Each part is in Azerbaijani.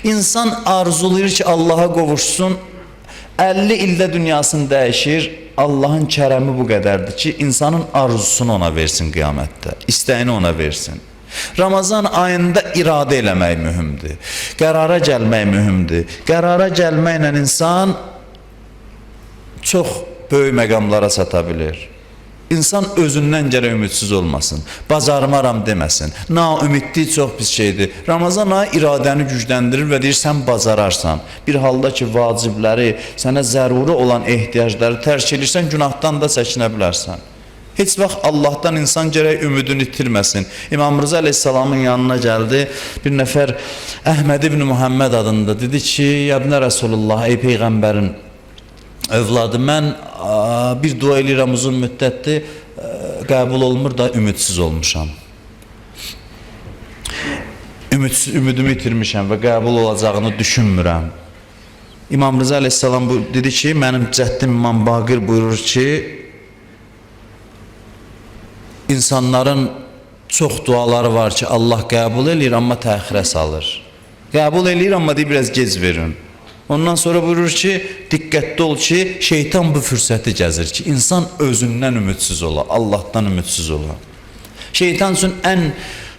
İnsan arzulayır ki Allah'a qovuşsun. 50 ildə dünyasını dəyişir. Allahın kərəmi bu qədərdir ki, insanın arzusunu ona versin qiyamətdə. İstəyini ona versin. Ramazan ayında iradə eləmək mühümdür. Qərara gəlmək mühümdür. Qərara gəlməklə insan çox böyük məqamlara çata bilir. İnsan özündən gərək ümidsiz olmasın, bacarmaram deməsin. Naümidlik çox pis şeydir. Ramazan ayı iradəni gücləndirir və deyir, sən bacararsan. Bir halda ki, vacibləri, sənə zəruri olan ehtiyacları tərk edirsən, günahdan da çəkinə bilərsən. Heç vaxt Allahdan insan gərək ümidini itirməsin. İmam Rıza Aleyhisselamın yanına gəldi, bir nəfər Əhməd ibn Muhammed adında dedi ki, Yəbnə Rəsulullah, ey Peyğəmbərin övladı, mən bir dua eləyirəm uzun müddətdir, qəbul olmur da ümidsiz olmuşam. Ümidimi itirmişəm və qəbul olacağını düşünmürəm. İmam Rıza Aleyhisselam dedi ki, mənim cəddim İmam Baqir buyurur ki, insanların çox duaları var ki, Allah qəbul eləyir, amma təxirə salır. Qəbul eləyir, amma deyir, biraz gec verin. Ondan sonra buyurur ki, diqqətli ol ki, şeytan bu fürsəti gəzir ki, insan özündən ümidsiz ola, Allahdan ümidsiz ola. Şeytan üçün ən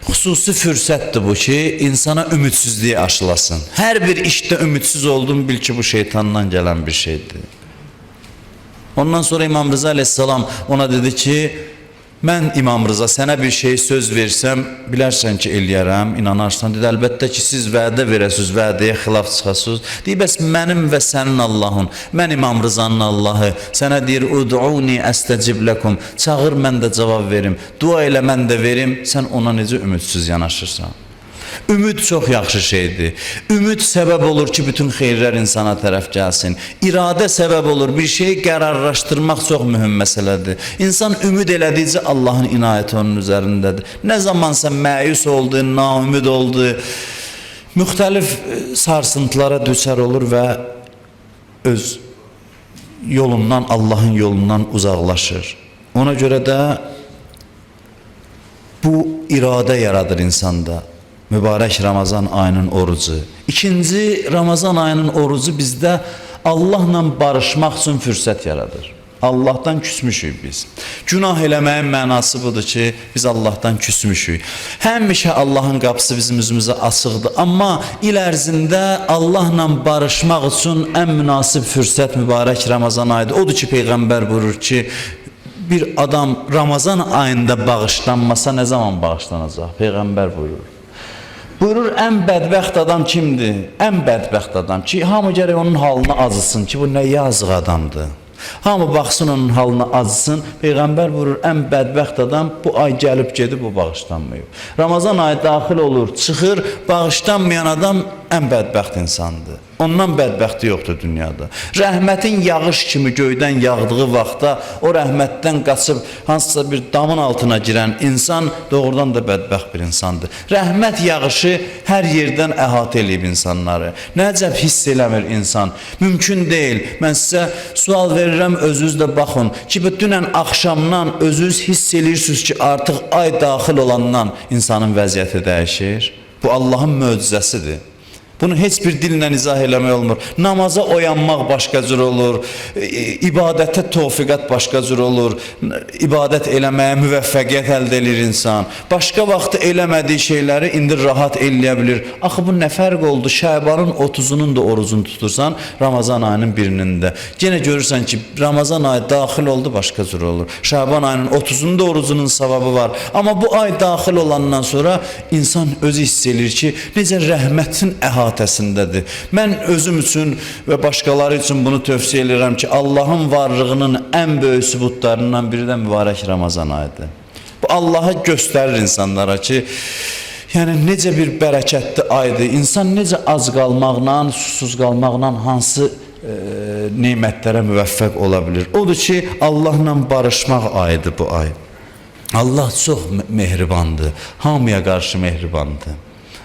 xüsusi fürsətdir bu ki, insana ümidsizliyi aşılasın. Hər bir işdə ümidsiz oldun, bil ki, bu şeytandan gələn bir şeydir. Ondan sonra İmam Rıza Aleyhisselam ona dedi ki, mən İmam Rıza sənə bir şey söz versəm, bilərsən ki, eləyərəm, inanarsan. Dedi, əlbəttə ki, siz vədə verəsiniz, vədəyə xilaf çıxasınız. Deyir, bəs mənim və sənin Allahın, mən İmam Rızanın Allahı, sənə deyir, ud'uni əstəcib ləkum, çağır, mən də cavab verim, dua elə, mən də verim, sən ona necə ümidsiz yanaşırsan? Ümid çox yaxşı şeydir. Ümid səbəb olur ki, bütün xeyirlər insana tərəf gəlsin. İradə səbəb olur, bir şeyi qərarlaşdırmaq çox mühüm məsələdir. İnsan ümid elədikcə Allahın inayəti onun üzərindədir. Nə zamansa məyus oldu, naümid oldu, müxtəlif sarsıntılara düşər olur və öz yolundan, Allahın yolundan uzaqlaşır. Ona görə də bu iradə yaradır insanda. Mübarək Ramazan ayının orucu. İkinci, Ramazan ayının orucu bizdə Allahla barışmaq üçün fürsət yaradır. Allahdan küsmüşük biz. Günah eləməyin mənası budur ki, biz Allahdan küsmüşük. Həmişə Allahın qapısı bizim üzümüzə açıqdır. Amma il ərzində Allahla barışmaq üçün ən münasib fürsət mübarək Ramazan ayıdır. Odur ki, Peyğəmbər buyurur ki, bir adam Ramazan ayında bağışlanmasa nə zaman bağışlanacaq? Peyğəmbər buyurur. Buyurur, ən bədbəxt adam kimdir? Ən bədbəxt adam ki, hamı gərək onun halına acısın ki, bu nə yazıq adamdır. Hamı baxsın onun halına acısın. Peyğəmbər buyurur, ən bədbəxt adam bu ay gəlib gedib, bu bağışlanmayıb. Ramazan ayı daxil olur, çıxır, bağışlanmayan adam ən bədbəxt insandır. Ondan bədbəxti yoxdur dünyada. Rəhmətin yağış kimi göydən yağdığı vaxtda o rəhmətdən qaçıb hansısa bir damın altına girən insan doğrudan da bədbəxt bir insandır. Rəhmət yağışı hər yerdən əhatə eləyib insanları. Nəcəb hiss eləmir insan. Mümkün deyil. Mən sizə sual verirəm, özünüz də baxın ki, dünən axşamdan özünüz hiss eləyirsiniz ki, artıq ay daxil olandan insanın vəziyyəti dəyişir. Bu Allahın möcüzəsidir. Bunu heç bir dillə izah eləmək olmur. Namaza oyanmaq başqa cür olur, ibadətə tövfiqat başqa cür olur, ibadət eləməyə müvəffəqiyyət əldə edir insan. Başqa vaxt eləmədiyi şeyləri indi rahat eləyə bilir. Axı bu nə fərq oldu? Şəbanın 30-unun da orucunu tutursan, Ramazan ayının birinin də. Yenə görürsən ki, Ramazan ayı daxil oldu, başqa cür olur. Şəban ayının 30-unda orucunun savabı var. Amma bu ay daxil olandan sonra insan özü hiss edir ki, necə rəhmətin əhatəsindədir. Mən özüm üçün və başqaları üçün bunu tövsiyə edirəm ki, Allahın varlığının ən böyük sübutlarından biri də mübarək Ramazan ayıdır. Bu Allah'a göstərir insanlara ki, yəni necə bir bərəkətli aydır. İnsan necə az qalmaqla, susuz qalmaqla hansı nemətlərə müvəffəq ola bilir. Odur ki, Allahla barışmaq ayıdır bu ay. Allah çox mehribandır, hamıya qarşı mehribandır.